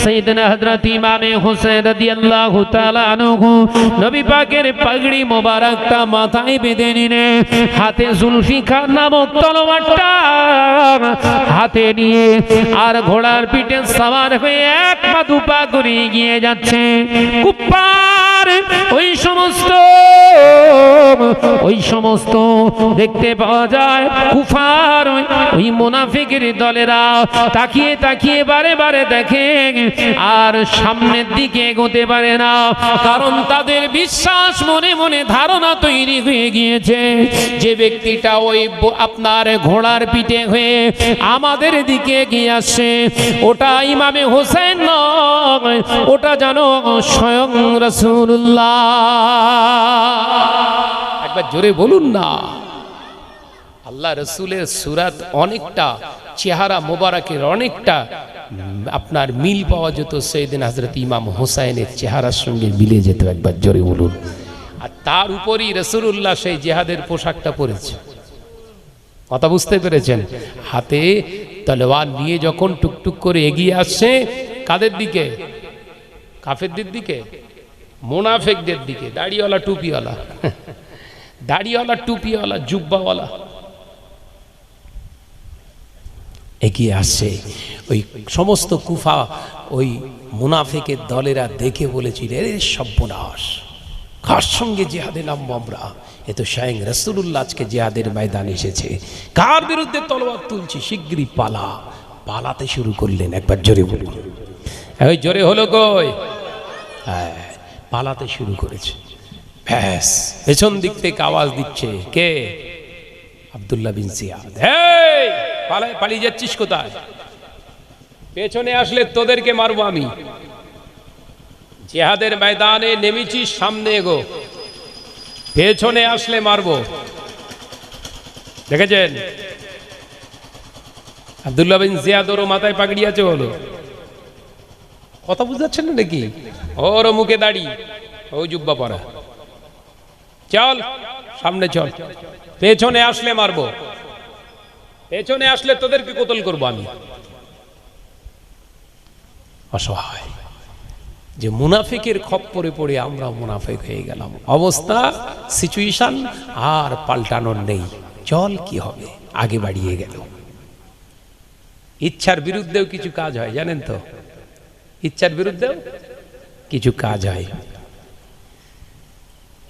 সাইয়েদনা হযরত ইমামে হোসেন রাদিয়াল্লাহু তাআলা আনহু নবী পাকের পাগড়ি মোবারকটা মাথায় বেঁধে নিলেন, হাতে জুলফিকার নামক তলোয়ারটা হাতে নিয়ে আর ঘোড়ার পিঠে সওয়ার হয়ে এক পা দুপা করে এগিয়ে যাচ্ছে। কুফার ওই সমস্ত দেখতে পাওয়া যায় কুফার ওই মুনাফিকের দলেরা তাকিয়ে তাকিয়ে বারে বারে দেখে আর সামনের দিকে এগোতে পারে না, কারণ তাদের বিশ্বাস মনে মনে ধারণা তৈরি হয়ে গিয়েছে যে ব্যক্তিটা ওই আপনার ঘোড়ার পিঠে হয়ে আমাদের দিকে এগিয়ে আসছে ওটা ইমামে হোসেন নয়, ওটা জানো স্বয়ং রাসূলুল্লাহ। একবার জোরে বলুন না। আল্লাহ রসুলের সুরাত অনেকটা, চেহারা মোবারকের অনেকটা আপনার মিল পাওয়া যেত সাইয়েদনা হযরত ইমাম হোসেনের চেহারার সঙ্গে মিলে যেত। একবার জোরে বলুন। আর তার উপরই রাসূলুল্লাহ সেই জিহাদের পোশাকটা পরেছে। কথা বুঝতে পেরেছেন? হাতে তলোয়ার নিয়ে যখন টুকটুক করে এগিয়ে আসছে কাদের দিকে? কাফেরদের দিকে, মুনাফিকদের দিকে। দাড়িওয়ালা টুপিওয়ালা, দাড়িওয়ালা টুপিওয়ালা জুব্বাওয়ালা এগিয়ে আসছে। ওই সমস্ত কুফা ওই মুনাফিকের দলেরা দেখে বলেছিল, এ সর্বনাশ, কার সঙ্গে জিহাদে নামবো আমরা? এ তো স্বয়ং রাসূলুল্লাহ আজকে জিহাদের ময়দানে এসেছে, কার বিরুদ্ধে তলোয়ার তুলছি? শিগগিরই পালা। পালাতে শুরু করলেন। একবার জোরে বলুন। ওই জোরে হলো কই? হ্যাঁ, পালাতে শুরু করেছে। ব্যাস, পেছন দিক থেকে আওয়াজ দিচ্ছে, কে? আব্দুল্লাহ বিন জিয়াদ। এই পালিয়ে যাচ্ছিস কোথায়? পেছনে আসলে তোদেরকে মারবো আমি। জিহাদের ময়দানে নেমেছিস, সামনে এগো, পেছনে আসলে মারবো। দেখেছেন আব্দুল্লাহ বিন জিয়াদ, ওর মাথায় পাগড়ি আছে হলো। কথা বুঝাচ্ছেন না নাকি? ওর মুখে দাড়ি, ও জুব্বা পরা। চল সামনে চল, পেছনে আসলে মারবো, পেছনে আসলে তোদেরকে কতল করবো আমি। অসহায় যে মুনাফিকের খপ্পরে পড়ে আমরা মুনাফিক হয়ে গেলাম। অবস্থা, সিচুয়েশন আর পাল্টানোর নেই। চল কি হবে, আগে বাড়িয়ে গেল। ইচ্ছার বিরুদ্ধেও কিছু কাজ হয় জানেন তো? ইচ্ছার বিরুদ্ধেও কিছু কাজ হয়।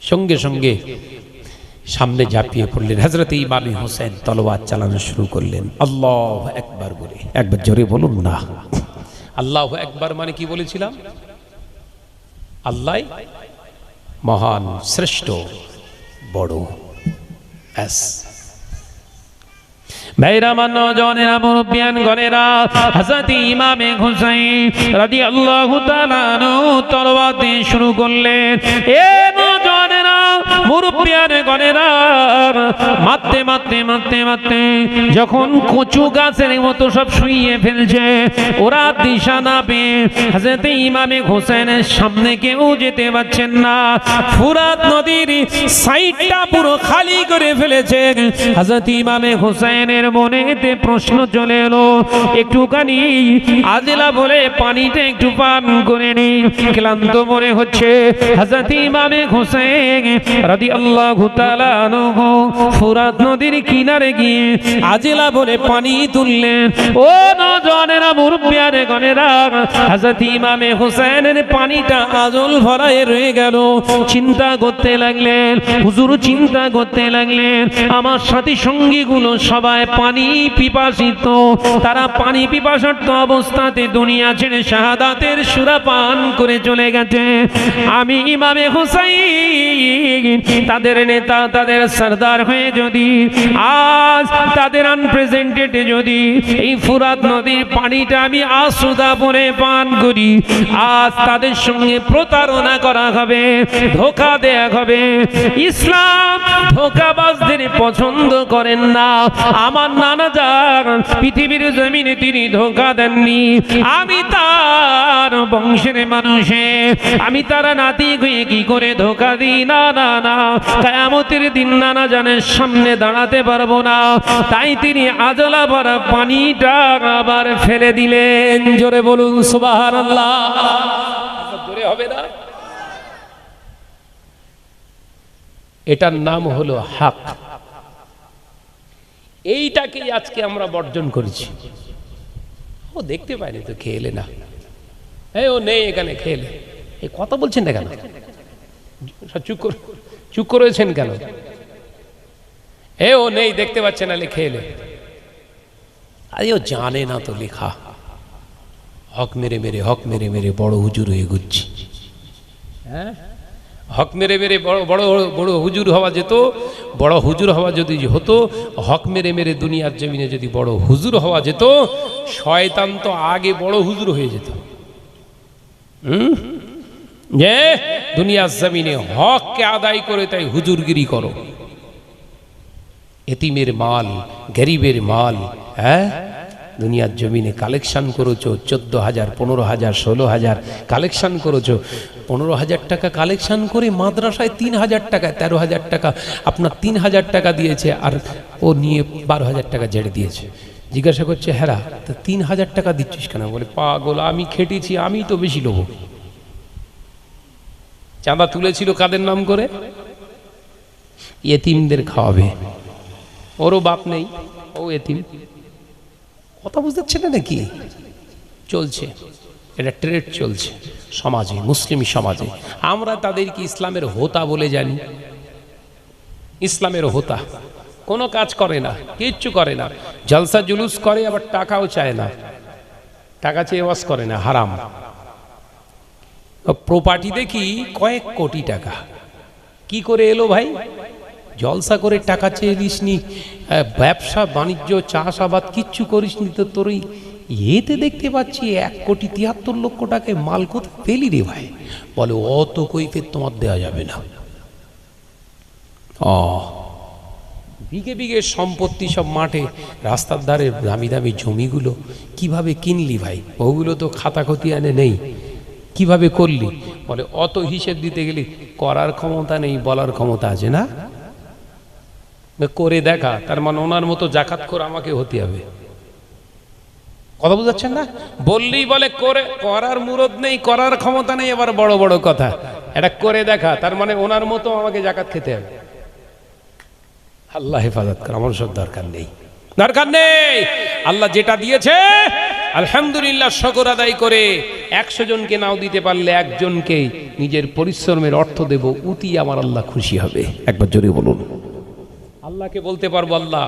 সঙ্গে সঙ্গে সামনে ঝাঁপিয়ে পড়লেন হযরত ইমাম হোসেন, তলোয়ার চালানো শুরু করলেন। আল্লাহু আকবার বলে। একবার জোরে বলুন না। আল্লাহু আকবার মানে কি বলেছিলাম? আল্লাহ মহান, শ্রেষ্ঠ, বড়। ব্যাস। ভাইরা মানো জনেরা, মুরব্বিয়ান গনেরা, হযরত ইমামে হোসেন রাদিয়াল্লাহু তাআলা আনহু তলোয়ার দিয়ে শুরু করলেন। এ জনেরা, মুরব্বিয়ান গনেরা, মারতে মারতে মারতে মারতে যখন কচু গাছের মতো সব শুইয়ে ফেলছে, ওরা দিশা না পেয়ে হযরত ইমামে হোসেনের সামনে কেউ যেতে পারছেন না। ফুরাত নদীর সাইডটা পুরো খালি করে ফেলেছে। হযরত ইমামে হোসেনের মনেতে প্রশ্ন চলে এলো, একটুখানি আজলা বলে পানিটা একটু পান করে নি, ক্লান্ত মনে হচ্ছে। হযরত ইমামে হোসেন রাদিয়াল্লাহু তাআলা আনহু ফুরাত নদীর কিনারে গিয়ে আজলা বলে পানি তুললেন। ও নওজওয়ানেরা, মুরব্বিয়ানে গনেরা, হযরত ইমামে হোসেনের পানিটা আজল ভরায় রয়ে গেল। চিন্তা করতে লাগলেন, হুজুর চিন্তা করতে লাগলেন, আমার সাথী সঙ্গীগুলো সবাই পানি পিপাসিত, তারা পানি পিপাসার্ত অবস্থাতে দুনিয়া ছেড়ে শাহাদাতের সুরা পান করে চলে গেছে। আমি ইমামে হোসেন তাদের নেতা, তাদের সরদার হয়ে যদি আজ তাদের আনপ্রেজেন্টেড যদি এই ফুরাত নদীর পানিটা আমি আসুদা বলে পান করি, আজ তাদের সঙ্গে প্রতারণা করা হবে, ধোঁকা দেয়া হবে। ইসলাম ধোঁকাবাজদের পছন্দ করেন না। আমার নানা জান পৃথিবীর জমিনে তিনি ধোঁকা দেননি, আমি তার বংশের মানুষে আমি তারা নাতি হয়ে কি করে ধোকা দিই? না না না, কিয়ামতের দিন নানা জানের সামনে দাঁড়াতে পারবো না। তাই তিনি আজলা ভরা পানিটা আবার ফেলে দিলেন। জোরে বলুন সুবহানাল্লাহ। জোরে হবে না? এটার নাম হলো হক। এইটাকেই আজকে আমরা বর্জন করেছি। ও দেখতে পাইনি তো, খেলে না, ও নেই এখানে, খেলে এই কথা বলছেন না কেন? চুপ করেছেন কেন? ও নেই, দেখতে পাচ্ছেন না, খেলে। আরে ও জানে না তো লেখা। হক মেরে মেরে, হক মেরে মেরে বড় হুজুর হয়ে ঘুরছি। হ্যাঁ, হক মেরে মেরে বড় বড় হুজুর হওয়া যেত। বড় হুজুর হওয়া যদি হতো, হক মেরে মেরে দুনিয়ার জমিনে যদি বড় হুজুর হওয়া যেত, শয়তান তো আগে বড় হুজুর হয়ে যেত। যে দুনিয়ার জমিনে হককে আদায় করে তাই হুজুরগিরি করো। এতিমের মাল, গরিবের মাল, হ্যাঁ, দুনিয়ার জমিনে কালেকশন করেছো 14,000, 15,000, 16,000 কালেকশন করেছো। 15,000 টাকা কালেকশন করে মাদ্রাসায় 3,000 টাকা, 13,000 টাকা আপনার 3,000 টাকা দিয়েছে, আর ও নিয়ে 12,000 টাকা ঝেড়ে দিয়েছে। জিজ্ঞাসা করছে, হ্যাঁ তা 3,000 টাকা দিচ্ছিস কেন? বলে, পাগল, আমি খেটেছি, আমি তো বেশি লোভ। চাঁদা তুলেছিল কাদের নাম করে? এতিমদের খাওয়াবে। ওরও বাপ নেই, ও এতিম। কথা বুঝতে পারছেন না নাকি? চলছে, এটা ট্রেড চলছে সমাজে, মুসলিম সমাজে। আমরা তাদেরকে ইসলামের হোতা বলে জানি। ইসলামের হোতা কোনো কাজ করে না, কিচ্ছু করে না, জলসা জুলুস করে, আবার টাকাও চায় না, টাকা চেয়ে ওয়াজ করে না, হারাম। প্রপার্টি দেখি কয়েক কোটি টাকা, কি করে এলো ভাই? জলসা করে টাকা চেয়ে দিসনি, ব্যবসা বাণিজ্য চাষাবাদ কিচ্ছু করিসনি, তো তোর এতে দেখতে পাচ্ছি 1,73,00,000 টাকায় মাল কোথায় পেলি রে ভাই? বলে, অত কৈফিয়ত তোমার দেওয়া যাবে না। বিঘে বিঘে সম্পত্তি সব মাঠে, রাস্তার ধারে দামি দামি জমিগুলো কিভাবে কিনলি ভাই? ওগুলো তো খাতা খতিয়ানে নেই, কিভাবে করলি? বলে, অত হিসেব দিতে গেলে করার ক্ষমতা নেই, বলার ক্ষমতা আছে না। করে দেখা, তার মানে ওনার মতো জাকাতখোর আমাকে হতে হবে। কথা বুঝাচ্ছেন না? বললেই বলে করে, করার মুরদ নেই, করার ক্ষমতা নেই, আবার বড় বড় কথা। এটা করে দেখা, তার মানে ওনার মতো আমাকে জাকাত খেতে হবে। আল্লাহ হেফাজত করে, আমার সব দরকার নেই, দরকার নেই। আল্লাহ যেটা দিয়েছে আলহামদুলিল্লাহ শুকর আদায় করে 100 জনকে নাও দিতে পারলে একজনকে নিজের পরিশ্রমের অর্থ দেব, উতি আমার আল্লাহ খুশি হবে। একবার জোরে বলুন। আল্লাহকে বলতে পারবো, আল্লাহ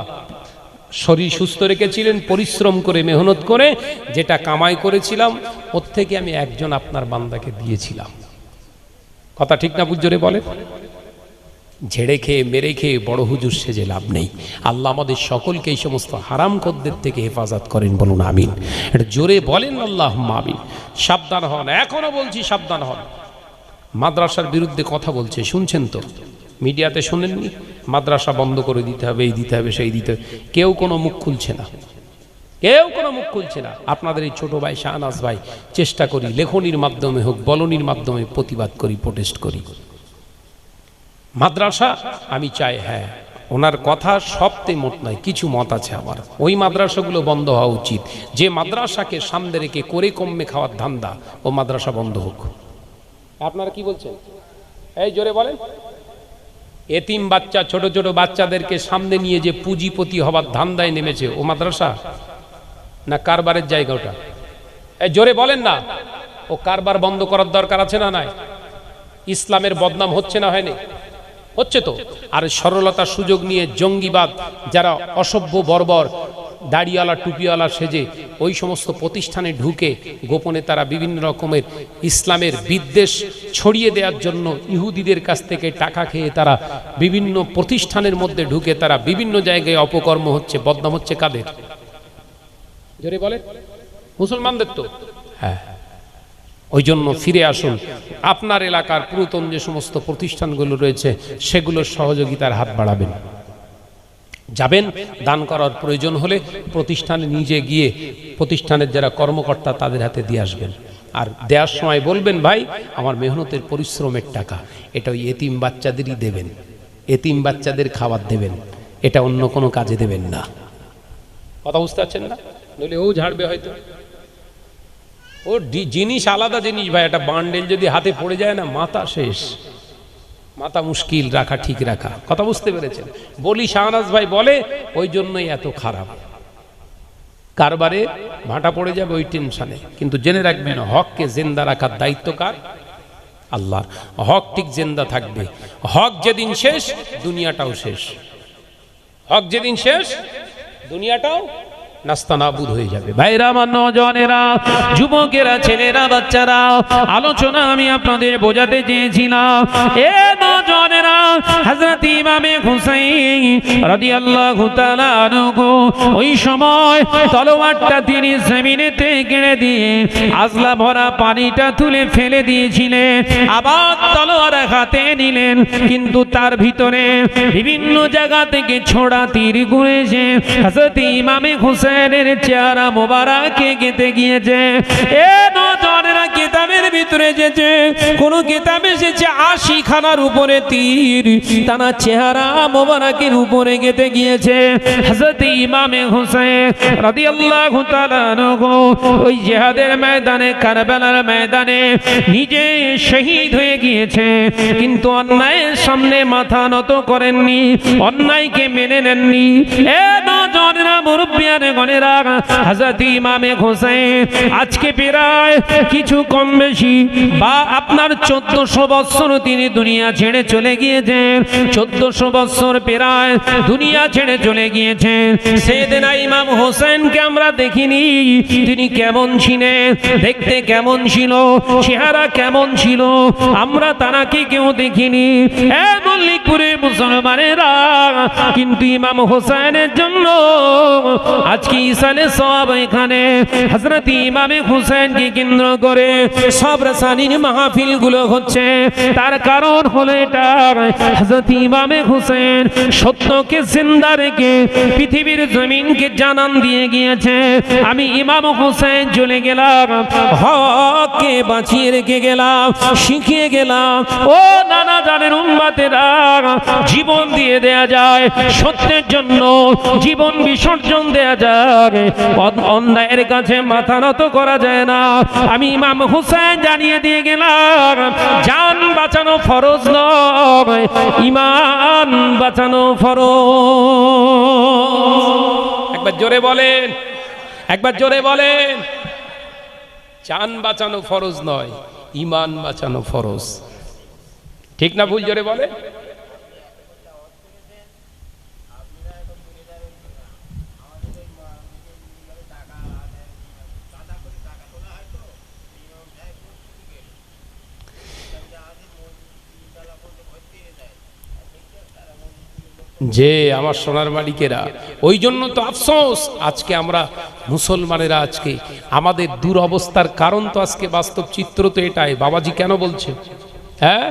শরীর সুস্থ রেখেছিলেন, পরিশ্রম করে মেহনত করে যেটা কামাই করেছিলাম ওর থেকে আমি একজন আপনার বান্দাকে দিয়েছিলাম। কথা ঠিক না? বুঝ জোরে বলে। ঝেড়ে খেয়ে মেরে খেয়ে বড় হুজুর সেজে লাভ নেই। আল্লাহ আমাদের সকলকে এই সমস্ত হারাম খদ্দের থেকে হেফাজত করেন, বলুন আমিন। এটা জোরে বলেন আল্লাহুম্মা আমিন। সাবধান হন, এখনো বলছি সাবধান হন। মাদ্রাসার বিরুদ্ধে কথা বলছে, শুনছেন তো? মিডিয়াতে শুনেননি? মাদ্রাসা বন্ধ করে দিতে হবে, এই দিতে হবে, সেই দিতে হবে। কেউ কোনো মুখ খুলছে না, কেউ কোনো মুখ খুলছে না। আপনাদের এই ছোট ভাই শাহনাজ ভাই চেষ্টা করি, লেখনির মাধ্যমে হোক, বলনির মাধ্যমে প্রতিবাদ করি, প্রোটেস্ট করি। মাদ্রাসা আমি চাই, হ্যাঁ ওনার কথা সবতে মত নয়, কিছু মত আছে আমার। ওই মাদ্রাসাগুলো বন্ধ হওয়া উচিত। যে মাদ্রাসাকে সামনে রেখে করে কমে খাওয়ার ধান্দা, ও মাদ্রাসা বন্ধ হোক। আপনারা কি বলছেন? এই জোরে বলেন। এতিম বাচ্চা, ছোট ছোট বাচ্চাদেরকে সামনে নিয়ে যে পুঁজিপতি হবার ধান্দায় নেমেছে, ও মাদ্রাসা না কারবারের জায়গা ওটা? এই জোরে বলেন না। ও কারবার বন্ধ করার দরকার আছে না নাই? ইসলামের বদনাম হচ্ছে না, হয়নি? হচ্ছে তো। আর সরলতার সুযোগ নিয়ে জঙ্গিবাদ, যারা অসভ্য বর্বর দাড়িওয়ালা টুপিওয়ালা সেজে ওই সমস্ত প্রতিষ্ঠানে ঢুকে গোপনে তারা বিভিন্ন রকমের ইসলামের বিদ্বেষ ছড়িয়ে দেওয়ার জন্য ইহুদিদের কাছ থেকে টাকা খেয়ে তারা বিভিন্ন প্রতিষ্ঠানের মধ্যে ঢুকে তারা বিভিন্ন জায়গায় অপকর্ম হচ্ছে, বদনাম হচ্ছে। কাদের? জোরে বলে। মুসলমানদের তো। হ্যাঁ, ওই জন্য ফিরে আসুন। আপনার এলাকার পুরাতন যে সমস্ত প্রতিষ্ঠানগুলো রয়েছে সেগুলোর সহযোগিতার হাত বাড়াবেন। যাবেন, দান করার প্রয়োজন হলে প্রতিষ্ঠানে নিজে গিয়ে প্রতিষ্ঠানের যারা কর্মকর্তা তাদের হাতে দিয়ে আসবেন। আর দেওয়ার সময় বলবেন ভাই আমার মেহনতের পরিশ্রমের টাকা, এটা ওই এতিম বাচ্চাদেরই দেবেন, এতিম বাচ্চাদের খাবার দেবেন, এটা অন্য কোনো কাজে দেবেন না। কথা বুঝতে পারছেন না? নইলে ও ঝাড়বে হয়তো, ও জিনিস আলাদা জিনিস ভাই। একটা বান্ডেল যদি হাতে পড়ে যায় না, মাথা শেষ, মাথা মুশকিল রাখা, ঠিক রাখা। কথা বুঝতে পেরেছেন? বলি শাহনাজ ভাই বলে ওই জন্যই এত খারাপ, কারবারে ভাটা পড়ে যাবে ওই টেনশনে। কিন্তু জেনে রাখবেন হককে জিন্দা রাখার দায়িত্ব কার? আল্লাহর। হক ঠিক জিন্দা থাকবে। হক যেদিন শেষ দুনিয়াটাও শেষ, হক যেদিন শেষ দুনিয়াটাও নাস্তানাবুদ হয়ে যাবে। ভাইরা, আমার নওজওয়ানেরা, যুবকেরা, ছেলেরা, বাচ্চারা, আলোচনা আমি আপনাদের বোঝাতে চেয়েছিলাম। এ নওজওয়ানেরা, হযরত ইমামে হুসাইন রাদিয়াল্লাহু তাআলা আনহু ওই সময় তলোয়ারটা তিনি জমিনেতে গেড়ে দিয়ে আজলা ভরা পানিটা তুলে ফেলে দিয়েছিলেন। আবার তলোয়ার হাতে নিলেন, কিন্তু তার ভিতরে বিভিন্ন জায়গা থেকে ছোড়া তীর ঘুরেছে। হযরত ইমামে হুসাইন চেহারা মোবারকে গেঁথে গিয়েছে। এ নওজওয়ানেরা, কিতাবের ভিতরে এসেছে, কোন কিতাবে এসেছে ৮০ খানার উপরে তীর তারা চেহারা মোবারকের উপরে গেঁথে গিয়েছে। হযরত ইমামে হুসাইন রাদিয়াল্লাহু তাআলা আনহু ওই জিহাদের ময়দানে, কারবালার ময়দানে নিজে শহীদ হয়ে গিয়েছে, কিন্তু অন্যায়ের সামনে মাথা নত করেননি, অন্যায়কে মেনে নেননি। এ নওজওয়ানেরা, মুরব্বিয়ানে গণেরা, হযরত ইমামে হুসাইন আজকে প্রায় কিছু কম বেশি বা আপনার 1400 বছর তিনি দুনিয়া ছেড়ে চলে গিয়েছেন। 1400 বছর প্রায় দুনিয়া ছেড়ে চলে গিয়েছেন। সেদিনা ইমাম হোসেনকে আমরা দেখিনি, তিনি কেমন ছিলেন, দেখতে কেমন ছিল, চেহারা কেমন ছিল, আমরা তানাকে কেউ দেখিনি। এ মল্লিকপুরের মুসলমানেরা, কিন্তু ইমাম হোসেনের জন্য আজকে ইসালে সওয়াব এখানে হযরত ইমামে হুসাইনকে কেন্দ্র করে সব রাসানির মাহফিল গুলো হচ্ছে। তার কারণ হলো এটা, হযরত ইমামে হুসাইন সত্যকে জিন্দা রেখে পৃথিবীর জমিনকে জানান দিয়ে গিয়েছে, আমি ইমাম হুসাইন চলে গেলাম, হককে বাঁচিয়ে রেখে গেলাম, শিখিয়ে গেলাম। ও নানা জানের উম্মতেরা, জীবন দিয়ে দেয়া যায় সত্যের জন্য, জীবন বিসর্জন দেয়া যায়, অন্যায়ের কাছে মাথা নত করা যায় না। আমি ইমাম হুসাইন জানিয়ে দিয়ে গেলাম, জান বাঁচানো ফরজ নয়, ঈমান বাঁচানো ফরজ। একবার জোরে বলেন, একবার জোরে বলেন। জান বাঁচানো ফরজ নয়, ঈমান বাঁচানো ফরজ। ঠিক না ভুল? জোরে বলে। যে আমার সোনার মালিকেরা, ওই জন্য তো আফসোস আজকে আমরা মুসলমানেরা, আজকে আমাদের দুরবস্থার কারণ তো আজকে বাস্তব চিত্র তো এটাই। বাবাজি কেন বলছে? হ্যাঁ,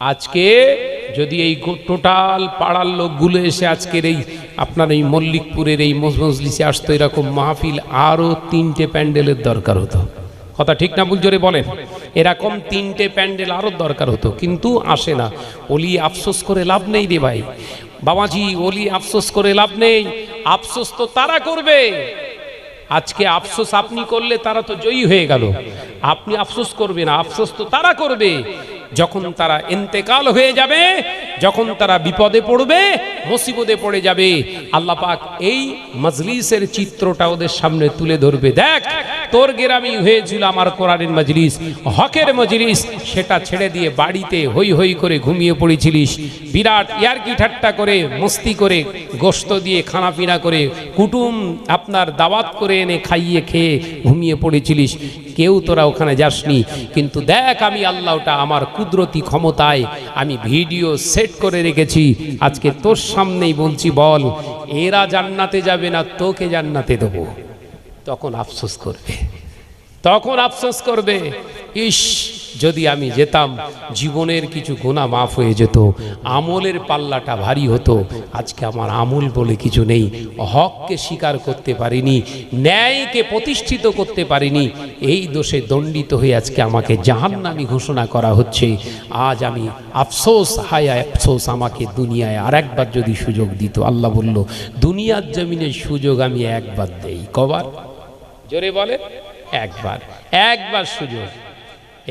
আজকে যদি এই টোটাল পাড়ার লোকগুলো এসে আজকের এই আপনার এই মল্লিকপুরের এই মজলিসে আসতো, এরকম মাহফিল আরও 3টে প্যান্ডেলের দরকার হতো। কথা ঠিক না ভুল? জোরে বলেন। এরকম 3টে প্যান্ডেল আরও দরকার হতো, কিন্তু আসে না। ওলি আফসোস করে লাভ নেই রে ভাই বাবাজি, ওলি আফসোস করে লাভ নেই। আফসোস তো তারা করবে, আজকে আফসোস আপনি করলে তারা তো জয়ী হয়ে গেল। আপনি আফসোস করবে না, আফসোস তো তারা করবে যখন তারা ইন্তেকাল হয়ে যাবে, যখন তারা বিপদে পড়বে, মুসিবতে পড়ে যাবে। আল্লাহ পাক এই মজলিসের চিত্রটা ওদের সামনে তুলে ধরবে। দেখ, তোর গ্রামই হয়েছিল আমার কোরআনের মজলিস, হকের মজলিস, সেটা ছেড়ে দিয়ে বাড়িতে হই হই করে ঘুমিয়ে পড়েছিলিস, বিরাট ইয়ারকি ঠাট্টা করে, মস্তি করে, গোশত দিয়ে খানাপিনা করে, কুটুম আপনার দাওয়াত করে এনে খাইয়ে খেয়ে ঘুমিয়ে পড়েছিলিস। কেউ তোরা ওখানে যাসনি, কিন্তু দেখ আমি আল্লাহটা আমার কুদরতি ক্ষমতায় আমি ভিডিও সেট করে রেখেছি। আজকে তোর সামনেই বলছি, বল এরা জান্নাতে যাবে না, তোকে জান্নাতে দেবো। তখন আফসোস করবে, তখন আফসোস করবে, ইস যদি আমি যেতাম জীবনের কিছু গুনাহ মাফ হয়ে যেত, আমলের পাল্লাটা ভারী হতো। আজকে আমার আমল বলে কিছু নেই, হককে স্বীকার করতে পারিনি, ন্যায়কে প্রতিষ্ঠিত করতে পারিনি, এই দোষে দণ্ডিত হয়ে আজকে আমাকে জাহান্নামী ঘোষণা করা হচ্ছে। আজ আমি আফসোস, হায় আফসোস, আমাকে দুনিয়ায় আর একবার যদি সুযোগ দিত। আল্লাহ বলল, দুনিয়ার জমিনের সুযোগ আমি একবার দেই। কবার? জোরে বলে, একবার। একবার সুযোগ,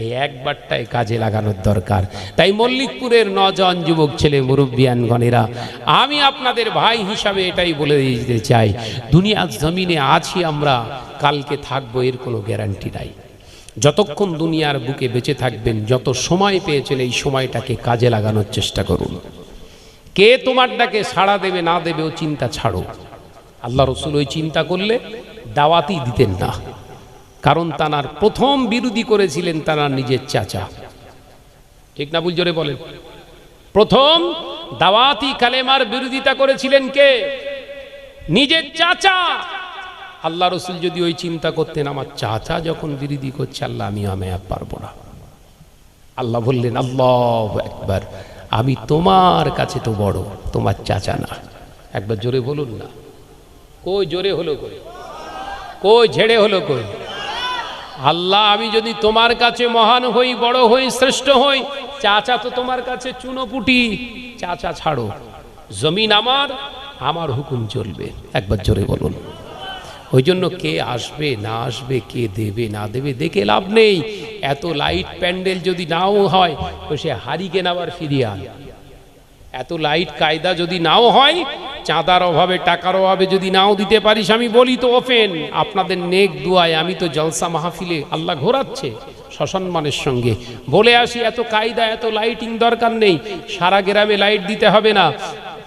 এই একবারটাই কাজে লাগানোর দরকার। তাই মল্লিকপুরের নজন যুবক ছেলে মুরব্বিয়ানগণেরা, আমি আপনাদের ভাই হিসাবে এটাই বলে দিতে চাই, দুনিয়ার জমিনে আছি আমরা, কালকে থাকবো এর কোনো গ্যারান্টি নাই। যতক্ষণ দুনিয়ার বুকে বেঁচে থাকবেন, যত সময় পেয়েছেন এই সময়টাকে কাজে লাগানোর চেষ্টা করুন। কে তোমার ডাকে সাড়া দেবে না দেবে ও চিন্তা ছাড়ো। আল্লাহ রসুল ওই চিন্তা করলে দাওয়াতই দিতেন না, কারণ তানার প্রথম বিরোধী করেছিলেন তানার নিজের চাচা। ঠিক না ভুল? জোরে বলেন। প্রথম দাওয়াতি কালেমার বিরোধিতা করেছিলেন কে? নিজের চাচা। আল্লাহ রসুল যদি ওই চিন্তা করতেন, আমার চাচা যখন বিরোধী করছে, আল্লাহ আমি পারবো না। আল্লাহ বললেন, আল্লাহু আকবার, আমি তোমার কাছে তো বড়, তোমার চাচা না। একবার জোরে বলুন না। কই জোরে হলো? কই ঝেড়ে হলো? কই? আল্লাহ, আমি যদি তোমার কাছে মহান হই, বড় হই, শ্রেষ্ঠ হই, চাচা তো তোমার কাছে চুনোপুটি। চাচা ছাড়ো, জমিন আমার, আমার হুকুম চলবে। একবার জোরে বলুন। ওই জন্য কে আসবে না আসবে, কে দেবে না দেবে দেখে লাভ নেই। এত লাইট প্যান্ডেল যদি নাও হয়, তো সে হারিকেন আবার ফিরিয়ে আন। এত লাইট কায়দা যদি নাও হয়, চাঁদার অভাবে, টাকার অভাবে যদি নাও দিতে পারিস, আমি বলি তো ওপেন, আপনাদের নেক দুয়ায় আমি তো জলসা মাহফিলে আল্লাহ ঘোরাচ্ছে সসম্মানের সঙ্গে। বলে আসি, এত কায়দা, এত লাইটিং দরকার নেই। সারা গ্রামে লাইট দিতে হবে না,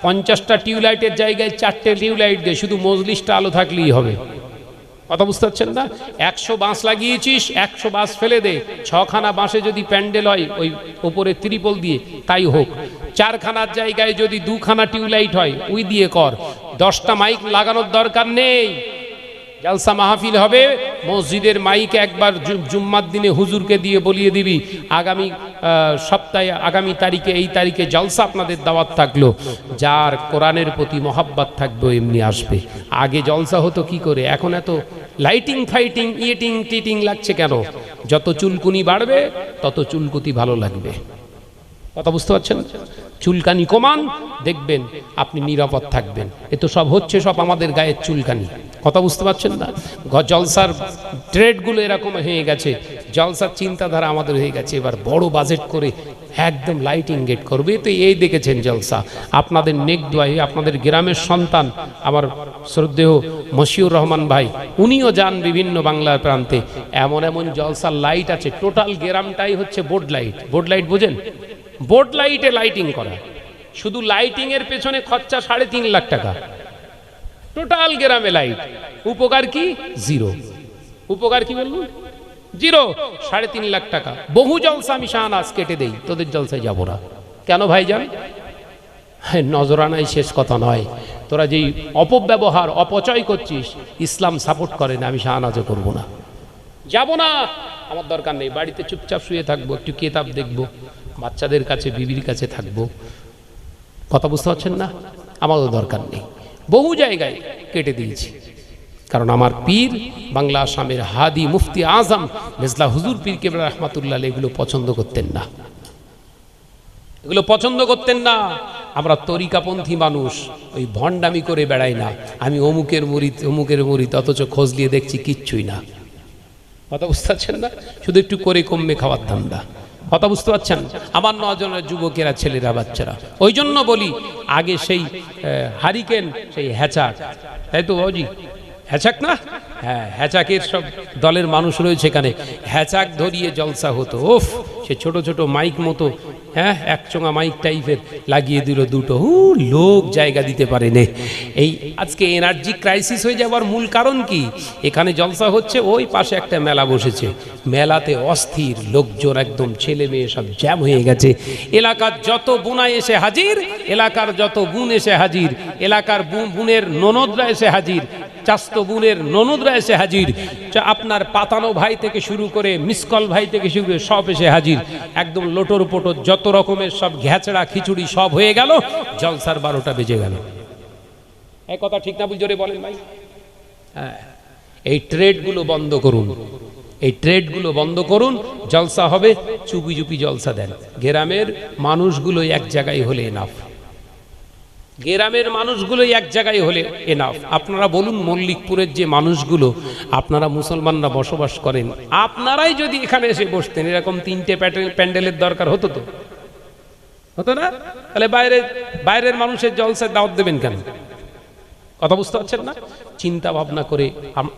50টা টিউবলাইটের জায়গায় 4টে টিউবলাইট দিয়ে শুধু মজলিসটা আলো থাকলেই হবে। কথা বুঝতে পারছেন না? 100 বাঁশ লাগিয়েছিস, 100 বাঁশ ফেলে দে। 6খানা বাঁশে যদি প্যান্ডেল হয়, ওই উপরে ত্রিপল দিয়ে তাই হোক। 4খানার জায়গায় যদি 2খানা টিউবলাইট হয়, ওই দিয়ে কর। 10টা মাইক লাগানোর দরকার নেই। জলসা মাহফিল হবে, মসজিদের মাইক একবার জুম্মার দিনে হুজুরকে দিয়ে বলিয়ে দিবি, আগামী সপ্তাহে, আগামী তারিখে, এই তারিখে জলসা আপনাদের দাওয়াত থাকলো। যার কোরআনের প্রতি মহাব্বত থাকবে এমনি আসবে। আগে জলসা হতো কি করে? এখন এত লাইটিং ফাইটিং ইয়েটিং টিটিং লাগছে কেন? যত চুলকুনি বাড়বে তত চুলকুতি ভালো লাগবে। কথা বুঝতে পারছেন? চুলকানি কমান, দেখবেন আপনি নিরাপদ থাকবেন। এ তো সব হচ্ছে সব আমাদের গায়ের চুলকানি। কথা বুঝতে পারছেন না? জলসার ট্রেডগুলো এরকম হয়ে গেছে, জলসার চিন্তাধারা আমাদের হয়ে গেছে। এবার বড় বাজেট করে একদম লাইটিং গেট করবে। তো এই দেখেছেন জলসা, আপনাদের নেক দোয়াই, আপনাদের গ্রামের সন্তান আমার শ্রদ্ধেয় মশিউর রহমান ভাই, উনিও যান বিভিন্ন বাংলার প্রান্তে। এমন এমন জলসার লাইট আছে, টোটাল গ্রামটাই হচ্ছে বোর্ড লাইট। বোর্ড লাইট বোঝেন? বোর্ড লাইটে লাইটিং করা, শুধু লাইটিং এর পেছনে খরচা 3.5 লাখ টাকা। টোটাল গ্রামে লাইট। উপকার কি? জিরো। উপকার কি বলবো? জিরো। 3.5 লাখ টাকা। বহু জলসা আমি শাহনাজ কেটে দেই, তোদের জলসায় যাব না। কেন ভাইজান? নজরানাই শেষ কথা নয়। তোরা যেই অপব্যবহার, অপচয় করছিস, ইসলাম সাপোর্ট করে না। আমি শাহনাজও করব না, যাব না, আমার দরকার নেই। বাড়িতে চুপচাপ শুয়ে থাকবো, একটু কিতাব দেখবো, বাচ্চাদের কাছে, বিবির কাছে থাকবো। কথা বুঝতে পারছেন না? আমারও দরকার নেই। বহু জায়গায় কেটে দিয়েছি, কারণ আমার পীর, বাংলা আসামের হাদি মুফতি আজম মেজলা হুজুর পীর কেবলা রহমাতুল্লাহ এগুলো পছন্দ করতেন না। এগুলো পছন্দ করতেন না। আমরা তরিকাপন্থী মানুষ, ওই ভণ্ডামি করে বেড়াই না। আমি অমুকের মুরিদ, অমুকের মুরিদ, অথচ খোঁজ নিয়ে দেখছি কিচ্ছুই না। কথা বুঝতে পারছেন না? শুধু একটু করে কমবে খাওয়ার ধান্দা। কথা বুঝতে পারছেন? আমার নজনের যুবকেরা, ছেলেরা, বাচ্চারা। ওই জন্য বলি, আগে সেই হারিকেন, সেই হ্যাচাক, তাই তো বাবুজি? হ্যাচাক না? হ্যাঁ, হ্যাচাকের সব দলের মানুষ রয়েছে এখানে। হ্যাচাক ধরিয়ে জলসা হতো। ওফ, সে ছোট ছোট মাইক মতো, হ্যাঁ, একচোঙা মাইক টাইপের লাগিয়ে দিল দুটো। লোক জায়গা দিতে পারে নে। এই আজকে এনার্জি ক্রাইসিস হয়ে যাওয়ার মূল কারণ কি? এখানে জলসা হচ্ছে, ওই পাশে একটা মেলা বসেছে, মেলাতে অস্থির লোকজন, একদম ছেলে মেয়ে সব জ্যাম হয়ে গেছে। এলাকার যত বোনাই এসে হাজির, এলাকার যত বোন এসে হাজির, এলাকার বোনের ননদরা এসে হাজির, চাস্তো বোনের ননদরা এসে হাজির, আপনার পাতানো ভাই থেকে শুরু করে মিসকল ভাই থেকে শুরু করে সব এসে হাজির, একদম লোটর পোটর যত রকমের সব ঘ্যাচড়া খিচুড়ি সব হয়ে গেল, জলসার 12টা বেজে গেল। এই কথা ঠিক না ভুল জোরে বলেন ভাই? হ্যাঁ, এই ট্রেডগুলো বন্ধ করুন, এই ট্রেডগুলো বন্ধ করুন, জলসা হবে, চুপি চুপি জলসা দেন। গ্রামের মানুষগুলো এক জায়গায় হলে এনাফ, গ্রামের মানুষগুলো এক জায়গায় হলে এনাফ। আপনারা বলুন, মল্লিকপুরের যে মানুষগুলো আপনারা মুসলমানরা বসবাস করেন, আপনারাই যদি এখানে এসে বসতেন, এরকম 3টে প্যান্ডেলের দরকার হতো তো? হতো না? তাহলে বাইরের মানুষের জলসায় দাওয়াত দেবেন কেন? কথা বুঝতে পারছেন না? চিন্তা ভাবনা করে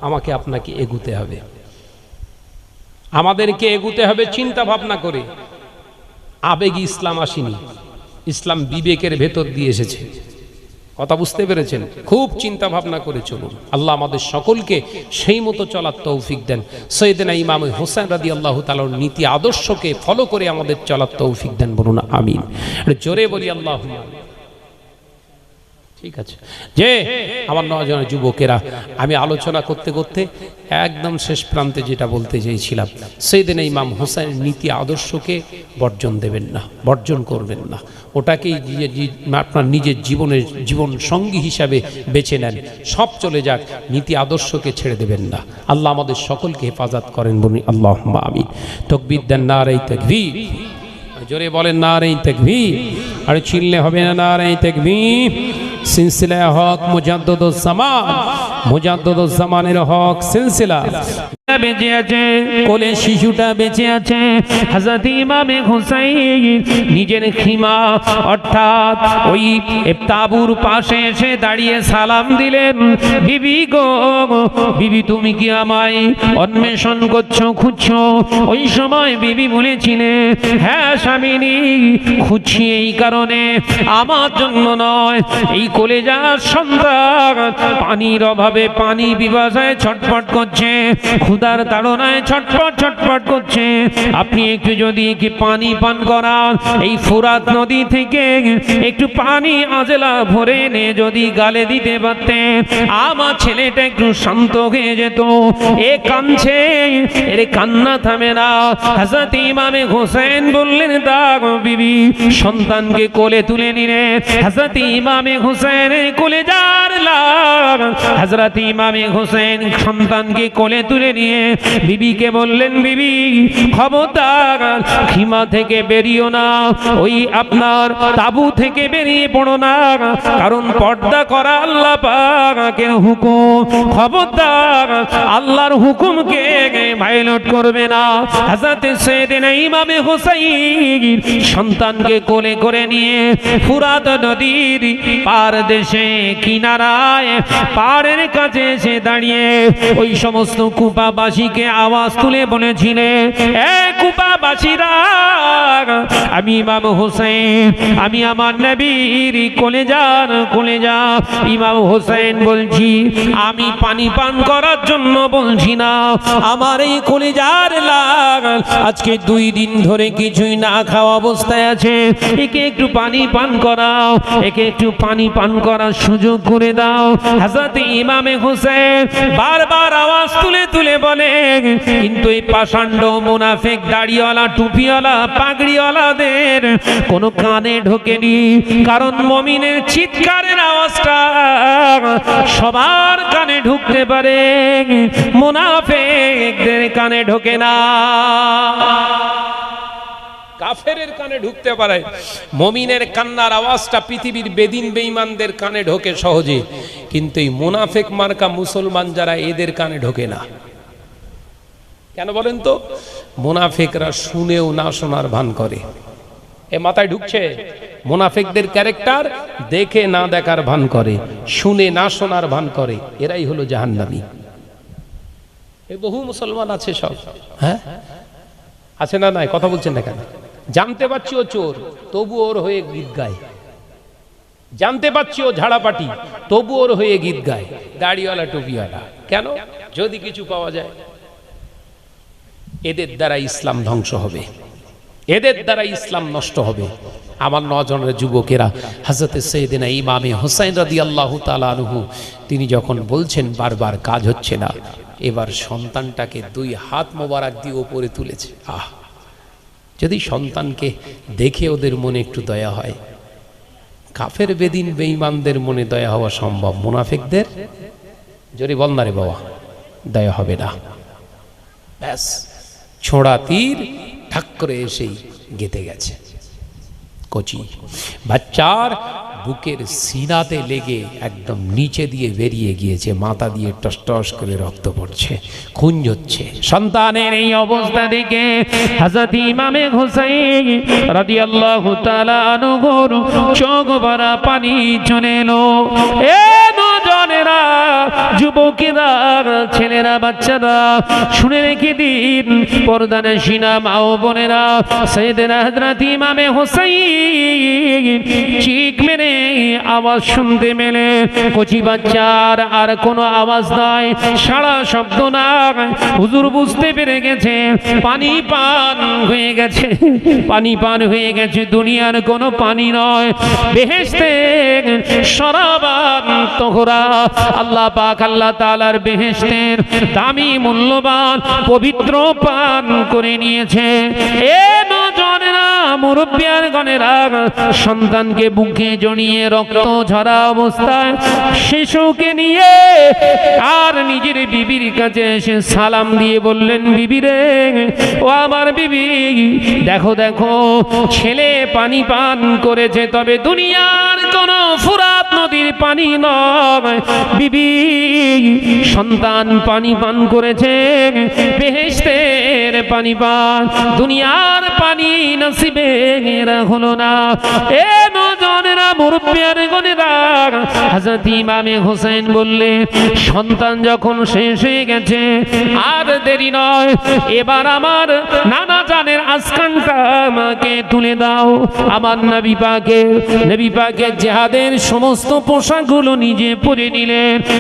আমাকে আপনাকে এগুতে হবে, আমাদেরকে এগুতে হবে চিন্তা ভাবনা করে। আবেগী ইসলাম আসেনি, ইসলাম বিবেকের ভেতর দিয়ে এসেছে। কথা বুঝতে পেরেছেন? খুব চিন্তা ভাবনা করে চলুন। আল্লাহ আমাদের সকলকে সেই মতো চলার তৌফিক দেন। সৈয়দনা ইমাম হোসেন রাদিয়াল্লাহু তাআলার নীতি আদর্শকে ফলো করে আমাদের চলার তৌফিক দেন, বলুন আমিন। জোরে বলি আল্লাহুম্মা আমিন। ঠিক আছে, যে আমার নওজোয়ান যুবকেরা, আমি আলোচনা করতে করতে একদম শেষ প্রান্তে যেটা বলতে চেয়েছিলাম, সৈয়দনা ইমাম হোসেনের নীতি আদর্শকে বর্জন দেবেন না, বর্জন করবেন না, ওটাকেই আপনার নিজের জীবন সঙ্গী হিসাবে বেছে নেন। সব চলে যাক, নীতি আদর্শকে ছেড়ে দেবেন না। আল্লাহ আমাদের সকলকে হেফাজত করেন, বলি আল্লাহুম্মা আমিন। তাকবীর দেন, নারে তাকবীর। জোরে বলেন নারে তাকবীর। আর চিল্লে হবে না নারে তাকবীর। সিলসিলা হক মুজাদ্দিদুজ জামান, মুজাদ্দিদুজ জামানের হক সিলসিলা বেঁচে আছে, কোলে শিশুটা বেঁচে আছে। হযরত ইমামে হুসাইন নিজের খিমা অর্থাৎ ওই তাবুর পাশে এসে দাঁড়িয়ে সালাম দিলেন, বিবি গো, বিবি তুমি কি আমায় অন্বেষণ করছো, খুঁজছো? ওই সময় বিবি বলেছিলেন, হ্যাঁ স্বামীনি, খুঁজছি এই কারণে, আমার জন্য নয়, এই কলেজার সন্তান পানির অভাবে, পানি পিপাসায় ছটফট করছে, ক্ষুধার তাড়নায় ছটফট করছে, আপনি একটু যদি কি পানি পান করান, এই ফুরাত নদী থেকে একটু পানি আজলা ভরে এনে যদি গালে দিতে পারতেন, আমার ছেলেটা একটু শান্ত হয়ে যেত। এ কাঁদছে, এর কান্না থামে না। হযরত ইমামে হোসেন বললেন, দাগ বিবি সন্তানকে কোলে তুলে নিলেন। হযরত ইমামে হোসেন কোলে যার লাগ, হযরত ইমামে হোসেন সন্তানকে কোলে তুলে নিয়ে বিবিকে বললেন, বিবি খবরদার খিমা থেকে বেরিও না, ওই আপনার তাবু থেকে বেরিয়ে পড়ো না, কারণ পর্দা করা আল্লাহ পাকের হুকুম, খবরদার আল্লাহর হুকুমকে ভায়োলেট করবে না। হযরত সাইয়েদনা ইমামে হুসাইন সন্তানকে কোলে করে নিয়ে ফুরাত নদীর পার দেশে কিনারায় পাড়ের কাছে এসে দাঁড়িয়ে ওই সমস্ত কুপাবাসীকে আওয়াজ তুলে বলেছিলেন, এ কুপাবাসীরা, আমি ইমাম হোসেন, আমি আমার নবীর কলেজা ইমাম হোসেন বলছি, আমি পানি পান করার জন্য বলছি না, আমার এই কলেজার লাগ আজকে 2 দিন ধরে কিছুই না খাওয়া অবস্থায় আছে, একে একটু পানি পান করাও, একে একটু পানি পান করার সুযোগ করে দাও। হযরত ইমামে হোসেন বারবার আওয়াজ তুলে তুলে বলে, কিন্তু এই পাষাণ্ড মুনাফিক দাড়িওয়ালা টুপিওয়ালা পাগড়িওয়ালাদের কোনো কানে ঢোকেনি, কারণ মুমিনের চিৎকারের আওয়াজটা সবার কানে ঢুকতে পারে, মুনাফিকদের কানে ঢোকে না। কাফেরের কানে ঢুকতে পারে, মুমিনের কান্নার আওয়াজটা পৃথিবীর বেদিন বেঈমানদের কানে ঢোকে সহজে, কিন্তু এই মুনাফিক মার্কা মুসলমান যারা, এদের কানে ঢোকে না। কেন বলেন তো? মুনাফিকরা শুনেও না শোনার ভান করে। এ মাথায় ঢুকছে? মুনাফিকদের ক্যারেক্টার দেখে না দেখার ভান করে, শুনে না শোনার ভান করে, এরাই হলো জাহান্নামী। এ বহু মুসলমান আছে সব, হ্যাঁ আছে না? নাই কথা বলছেন না কেন? জানতে পারছি ও চোর, তবু ওর হয়ে গীত গায়। জানতে পারছি ও ঝাড়াপাটি, তবু ওর হয়ে গীত গায়, দাড়িওয়ালা টুপিওয়ালা। কেন? যদি কিছু পাওয়া যায়। এদের দ্বারা ইসলাম ধ্বংস হবে, এদের দ্বারা ইসলাম নষ্ট হবে। আমার নজনের যুবকেরা, হযরত সৈয়দনা ইমামে হুসাইন রাদিয়াল্লাহু তাআলা আনহু তিনি যখন বলছেন বারবার কাজ হচ্ছে না, এবার সন্তানটাকে 2 হাত মোবারক দিয়ে উপরে তুলেছে। যদি সন্তানকে দেখে ওদের মনে একটু দয়া হয়, কাফের বেদিন বেঈমানদের মনে দয়া হওয়া সম্ভব, মুনাফিকদের যদি বল না রে বাবা দয়া হবে না। ব্যাস ছোড়া তীর ঠাক করে এসেই গেঁথে গেছে। কচি বাচ্চার বুকের সিনাতে লেগে একদম নিচে দিয়ে বেরিয়ে গিয়েছে, মাথা দিয়ে টস টস করে রক্ত পড়ছে, খুন হচ্ছে। সন্তানের এই অবস্থা দেখে হযরত ইমামে হুসাইন রাদিয়াল্লাহু তাআলা আনহুর চোখ ভরা পানি চলে এলো। এ নওজওয়ানেরা, যুবকেরা, ছেলেরা, বাচ্চারা, শুনে রেখে দিন, পর্দানশীনা মা ও বোনেরা, সাইয়েদনা হযরত ইমামে হুসাইন চিক মেরে আওয়াজ শুনতে মেলে। কচি বাচ্চার আর কোনো আওয়াজ নাই, সারা শব্দ নাই। হুজুর বুঝতে পেরে গেছে পানি পান হয়ে গেছে, পানি পান হয়ে গেছে। দুনিয়ার কোনো পানি নয়, বেহেশতের শরাবান তোহরা। আল্লাহ পাক আল্লাহ তাআলার বেহেশতের দামি মূল্যবান পবিত্র পান করে নিয়েছে। এ নওজওয়ানেরা, মুরব্বিয়ান গণেরা, সন্তানকে বুকে জড়িয়ে রক্ত ঝরা অবস্থায় শিশুকে নিয়ে আর নিজের বিবির কাছে এসে সালাম দিয়ে বললেন, বিবি রে, ও আমার বিবি, দেখো দেখো ছেলে পানি পান করেছে, তবে দুনিয়ার কোন ফুরাত নদীর পানি নয় বিবি, সন্তান পানি পান করেছে, বেহেশতের পানি পান, দুনিয়ার পানি নসিবে হলো না। এ নওজওয়ানেরা, মুরব্বিয়ান গণেরা, হযরত ইমামে হুসাইন বললেন, সন্তান যখন শেষ হয়ে গেছে আর দেরি নয়, এবার আমার নানা জানের আসকানটা আমাকে তুলে দাও। আমার নবী পাকের জিহাদের সমস্ত পোশাকগুলো নিজে পরে নিলেন।